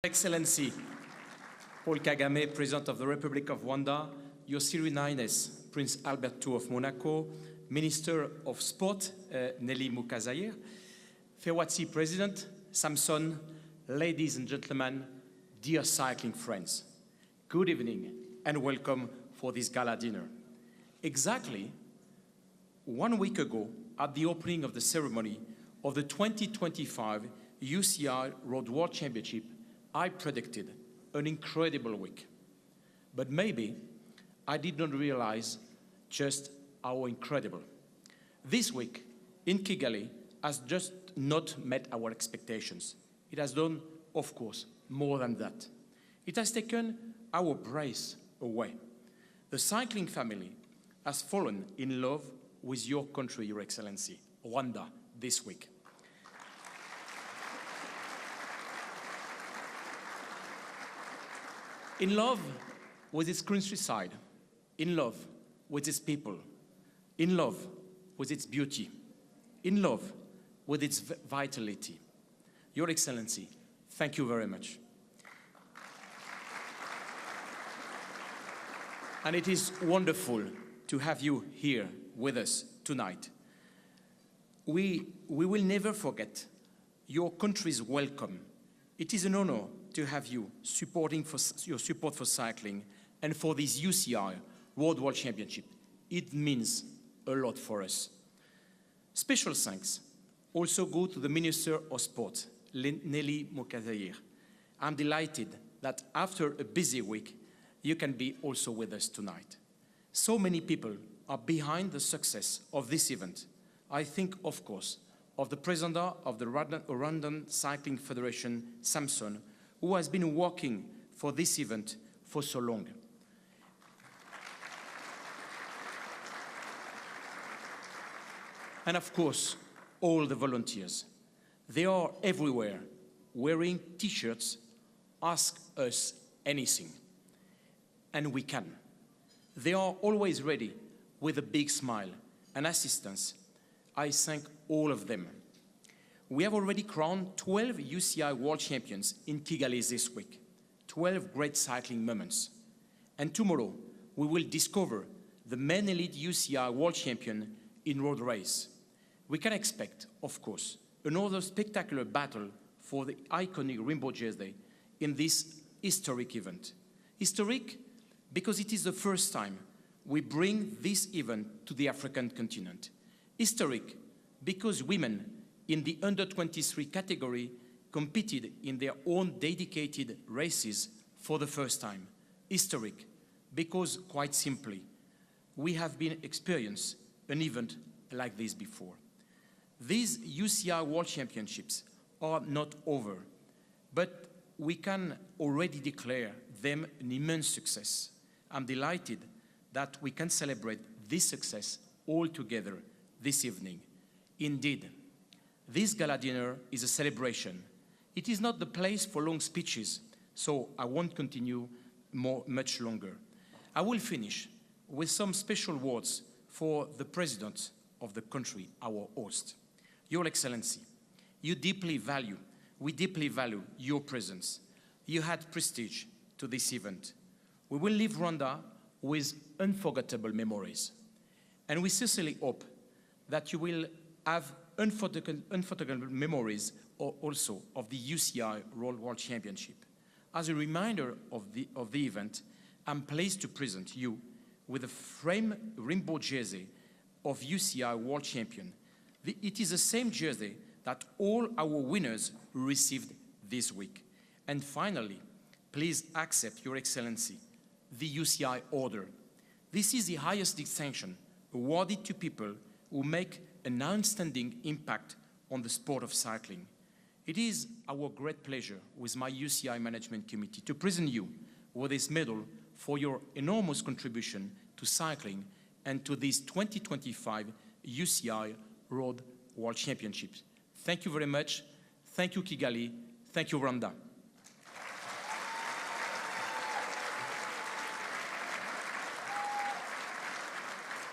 Excellency Paul Kagame, President of the Republic of Rwanda, Your Serene Highness Prince Albert II of Monaco, Minister of Sport Nelly Mukazair, FEWATSI President Samson, ladies and gentlemen, dear cycling friends, good evening and welcome for this gala dinner. Exactly 1 week ago, at the opening of the ceremony of the 2025 UCI Road World Championship, I predicted an incredible week. But maybe I did not realize just how incredible. This week in Kigali has just not met our expectations. It has done, of course, more than that. It has taken our breath away. The cycling family has fallen in love with your country, Your Excellency, Rwanda, this week. In love with its countryside, in love with its people, in love with its beauty, in love with its vitality. Your Excellency, thank you very much. And it is wonderful to have you here with us tonight. We will never forget your country's welcome. It is an honor to have you your support for cycling and for this UCI World Championship. It means a lot for us. Special thanks also go to the Minister of Sport, Nelly Mukazair. I'm delighted that after a busy week, you can be also with us tonight. So many people are behind the success of this event. I think, of course, of the President of the Rwandan Cycling Federation, Samson, who has been working for this event for so long. And of course, all the volunteers. They are everywhere, wearing T-shirts, ask us anything. And we can. They are always ready with a big smile and assistance. I thank all of them. We have already crowned 12 UCI World Champions in Kigali this week, 12 great cycling moments. And tomorrow, we will discover the men elite UCI World Champion in road race. We can expect, of course, another spectacular battle for the iconic Rainbow Jersey in this historic event. Historic because it is the first time we bring this event to the African continent. Historic because women in the under-23 category competed in their own dedicated races for the first time. Historic because, quite simply, we have been experienced an event like this before. These UCI World Championships are not over, but we can already declare them an immense success. I'm delighted that we can celebrate this success all together this evening. Indeed, this gala dinner is a celebration. It is not the place for long speeches, so I won't continue much longer. I will finish with some special words for the President of the country, our host. Your Excellency, we deeply value your presence. You had prestige to this event. We will leave Rwanda with unforgettable memories. And we sincerely hope that you will have unforgettable memories also of the UCI World Championship. As a reminder of the event, I'm pleased to present you with a frame rainbow jersey of UCI World Champion. It is the same jersey that all our winners received this week. And finally, please accept, Your Excellency, the UCI Order. This is the highest distinction awarded to people who make an outstanding impact on the sport of cycling. It is our great pleasure with my UCI Management Committee to present you with this medal for your enormous contribution to cycling and to this 2025 UCI Road World Championships. Thank you very much. Thank you, Kigali. Thank you, Rwanda.